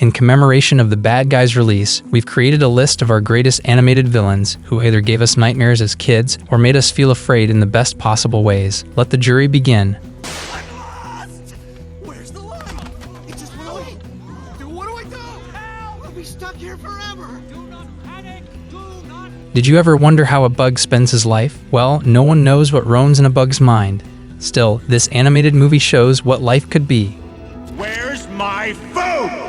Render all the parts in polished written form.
In commemoration of the bad guy's release, we've created a list of our greatest animated villains who either gave us nightmares as kids or made us feel afraid in the best possible ways. Let the jury begin. I'm lost! Where's the light? It just went away. What do I do? Help! I'll be stuck here forever. Do not panic. Do not. Did you ever wonder how a bug spends his life? Well, no one knows what roams in a bug's mind. Still, this animated movie shows what life could be. Where's my food?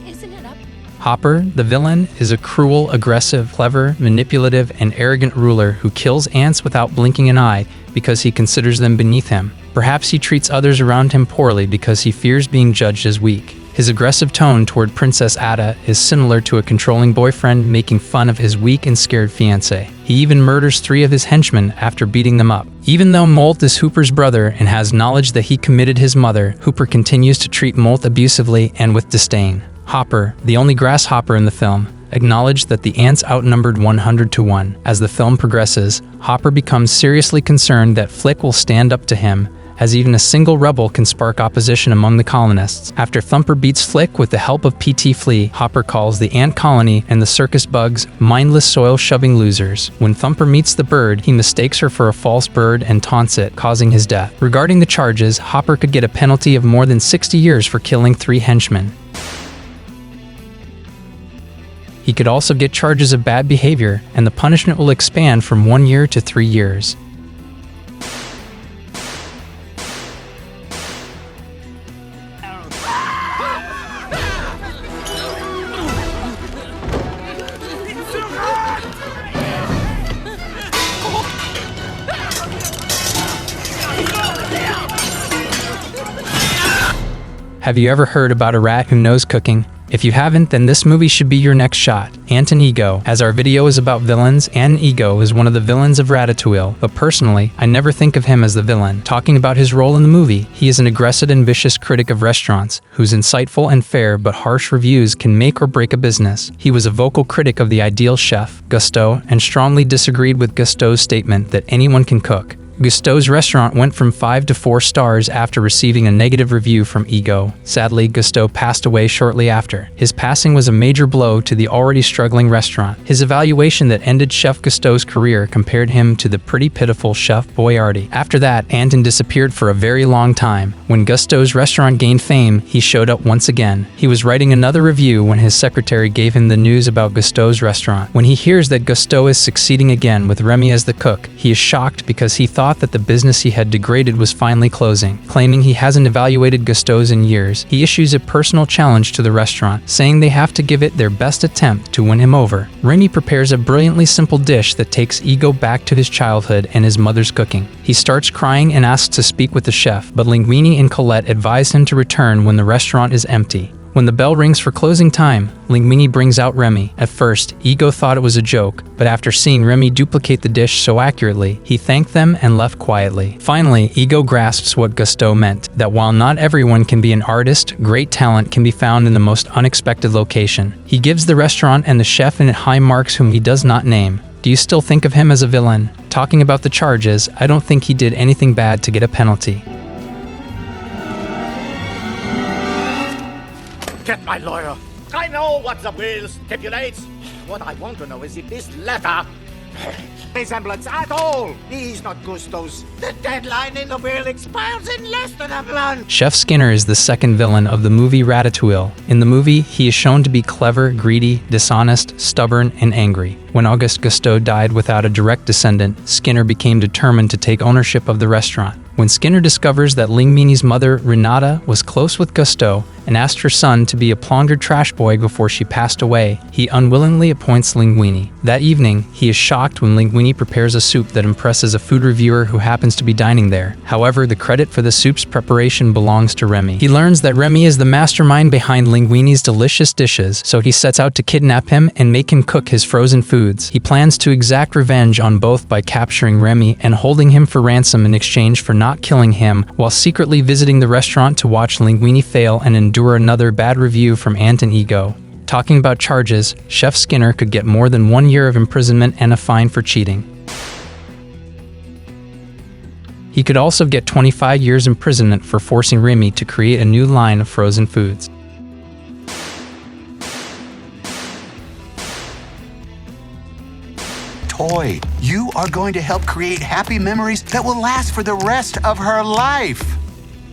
Isn't it up? Hopper, the villain, is a cruel, aggressive, clever, manipulative, and arrogant ruler who kills ants without blinking an eye because he considers them beneath him. Perhaps he treats others around him poorly because he fears being judged as weak. His aggressive tone toward Princess Ada is similar to a controlling boyfriend making fun of his weak and scared fiancée. He even murders 3 of his henchmen after beating them up. Even though Molt is Hooper's brother and has knowledge that he committed his mother, Hooper continues to treat Molt abusively and with disdain. Hopper, the only grasshopper in the film, acknowledged that the ants outnumbered 100 to 1. As the film progresses, Hopper becomes seriously concerned that Flick will stand up to him, as even a single rebel can spark opposition among the colonists. After Thumper beats Flick with the help of P.T. Flea, Hopper calls the ant colony and the circus bugs mindless soil-shoving losers. When Thumper meets the bird, he mistakes her for a false bird and taunts it, causing his death. Regarding the charges, Hopper could get a penalty of more than 60 years for killing 3 henchmen. He could also get charges of bad behavior, and the punishment will expand from 1 year to 3 years. Have you ever heard about a rat who knows cooking? If you haven't, then this movie should be your next shot. Anton Ego. As our video is about villains, Anton Ego is one of the villains of Ratatouille, but personally, I never think of him as the villain. Talking about his role in the movie, he is an aggressive and vicious critic of restaurants, whose insightful and fair but harsh reviews can make or break a business. He was a vocal critic of the ideal chef, Gusteau, and strongly disagreed with Gusteau's statement that anyone can cook. Gusteau's restaurant went from 5 to 4 stars after receiving a negative review from Ego. Sadly, Gusteau passed away shortly after. His passing was a major blow to the already struggling restaurant. His evaluation that ended Chef Gusteau's career compared him to the pretty pitiful Chef Boyardee. After that, Anton disappeared for a very long time. When Gusteau's restaurant gained fame, he showed up once again. He was writing another review when his secretary gave him the news about Gusteau's restaurant. When he hears that Gusteau is succeeding again with Remy as the cook, he is shocked because he thought that the business he had degraded was finally closing. Claiming he hasn't evaluated Gusteau's in years, he issues a personal challenge to the restaurant, saying they have to give it their best attempt to win him over. Remy prepares a brilliantly simple dish that takes Ego back to his childhood and his mother's cooking. He starts crying and asks to speak with the chef, but Linguini and Colette advise him to return when the restaurant is empty. When the bell rings for closing time, Linguini brings out Remy. At first, Ego thought it was a joke, but after seeing Remy duplicate the dish so accurately, he thanked them and left quietly. Finally, Ego grasps what Gusteau meant, that while not everyone can be an artist, great talent can be found in the most unexpected location. He gives the restaurant and the chef in it high marks whom he does not name. Do you still think of him as a villain? Talking about the charges, I don't think he did anything bad to get a penalty. Get my lawyer. I know what the will stipulates. What I want to know is if this letter resemblance at all is not Gusteau's. The deadline in the will expires in less than a month. Chef Skinner is the second villain of the movie Ratatouille. In the movie, he is shown to be clever, greedy, dishonest, stubborn, and angry. When Auguste Gusteau died without a direct descendant, Skinner became determined to take ownership of the restaurant. When Skinner discovers that Linguini's mother, Renata, was close with Gusteau and asked her son to be a plongered trash boy before she passed away, he unwillingly appoints Linguini. That evening, he is shocked when Linguini prepares a soup that impresses a food reviewer who happens to be dining there. However, the credit for the soup's preparation belongs to Remy. He learns that Remy is the mastermind behind Linguini's delicious dishes, so he sets out to kidnap him and make him cook his frozen foods. He plans to exact revenge on both by capturing Remy and holding him for ransom in exchange for not killing him, while secretly visiting the restaurant to watch Linguini fail and endure another bad review from Anton Ego. Talking about charges, Chef Skinner could get more than 1 year of imprisonment and a fine for cheating. He could also get 25 years imprisonment for forcing Remy to create a new line of frozen foods. Toy, you are going to help create happy memories that will last for the rest of her life.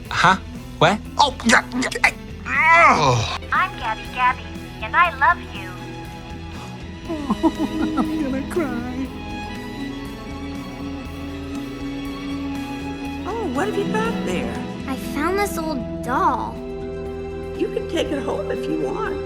Huh? What? Oh, yeah. I'm Gabby Gabby, and I love you. I'm gonna cry. Oh, what have you got there? I found this old doll. You can take it home if you want.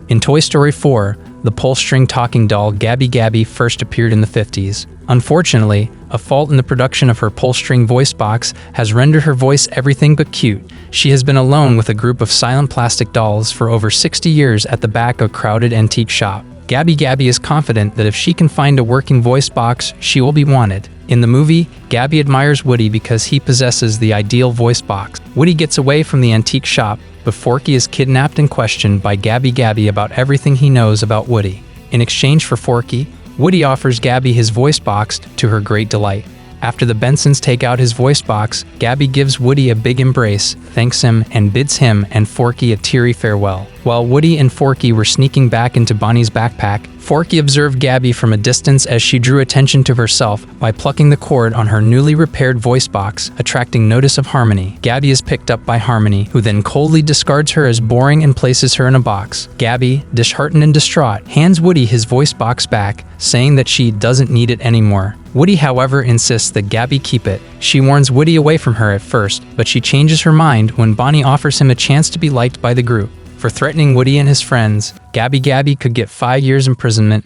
In Toy Story 4, the pull-string talking doll Gabby Gabby first appeared in the 50s. Unfortunately, a fault in the production of her pull-string voice box has rendered her voice everything but cute. She has been alone with a group of silent plastic dolls for over 60 years at the back of a crowded antique shop. Gabby Gabby is confident that if she can find a working voice box, she will be wanted. In the movie, Gabby admires Woody because he possesses the ideal voice box. Woody gets away from the antique shop, but Forky is kidnapped and questioned by Gabby Gabby about everything he knows about Woody. In exchange for Forky, Woody offers Gabby his voice box to her great delight. After the Bensons take out his voice box, Gabby gives Woody a big embrace, thanks him, and bids him and Forky a teary farewell. While Woody and Forky were sneaking back into Bonnie's backpack, Forky observed Gabby from a distance as she drew attention to herself by plucking the cord on her newly repaired voice box, attracting notice of Harmony. Gabby is picked up by Harmony, who then coldly discards her as boring and places her in a box. Gabby, disheartened and distraught, hands Woody his voice box back, saying that she doesn't need it anymore. Woody, however, insists that Gabby keep it. She warns Woody away from her at first, but she changes her mind when Bonnie offers him a chance to be liked by the group. For threatening Woody and his friends, Gabby Gabby could get 5 years imprisonment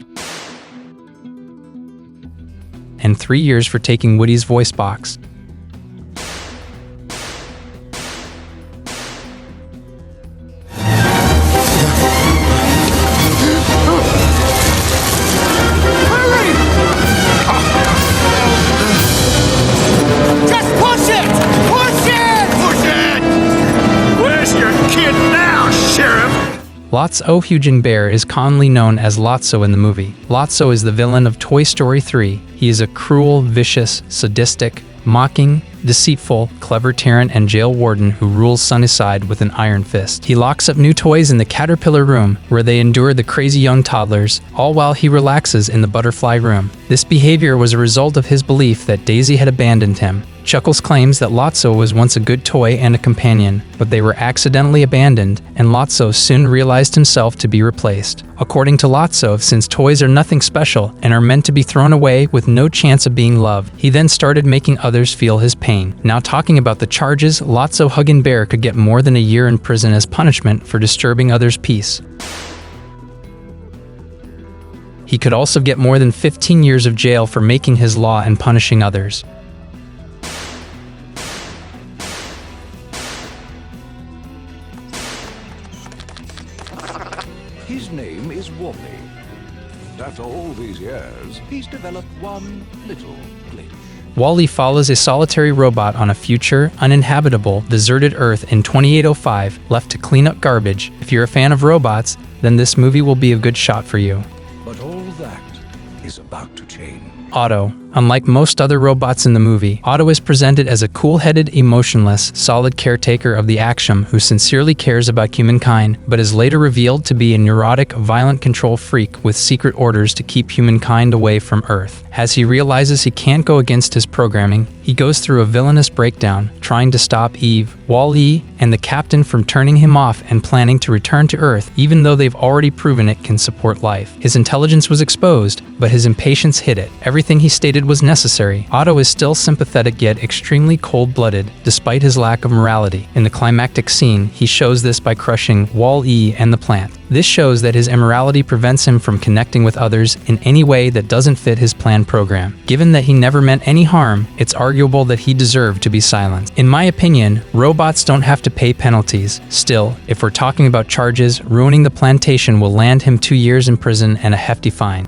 and 3 years for taking Woody's voice box. Lots-o Huggin Bear is commonly known as Lots-o in the movie. Lots-o is the villain of Toy Story 3. He is a cruel, vicious, sadistic, mocking, deceitful, clever tyrant and jail warden who rules Sunnyside with an iron fist. He locks up new toys in the Caterpillar room, where they endure the crazy young toddlers, all while he relaxes in the Butterfly room. This behavior was a result of his belief that Daisy had abandoned him. Chuckles claims that Lots-o was once a good toy and a companion, but they were accidentally abandoned, and Lots-o soon realized himself to be replaced. According to Lots-o, since toys are nothing special and are meant to be thrown away with no chance of being loved, he then started making others feel his pain. Now talking about the charges, Lots-o Huggin Bear could get more than a year in prison as punishment for disturbing others' peace. He could also get more than 15 years of jail for making his law and punishing others. His name is Wally. After all these years, he's developed one little glitch. Wally follows a solitary robot on a future, uninhabitable, deserted Earth in 2805, left to clean up garbage. If you're a fan of robots, then this movie will be a good shot for you. But all that is about to change. Otto. Unlike most other robots in the movie, Otto is presented as a cool-headed, emotionless, solid caretaker of the Axiom who sincerely cares about humankind, but is later revealed to be a neurotic, violent control freak with secret orders to keep humankind away from Earth. As he realizes he can't go against his programming, he goes through a villainous breakdown, trying to stop Eve, Wall-E, and the captain from turning him off and planning to return to Earth, even though they've already proven it can support life. His intelligence was exposed, but his impatience hid it. Everything he stated was necessary. Otto is still sympathetic yet extremely cold-blooded, despite his lack of morality. In the climactic scene, he shows this by crushing Wall-E and the plant. This shows that his immorality prevents him from connecting with others in any way that doesn't fit his planned program. Given that he never meant any harm, it's arguable that he deserved to be silenced. In my opinion, robots don't have to pay penalties. Still, if we're talking about charges, ruining the plantation will land him 2 years in prison and a hefty fine.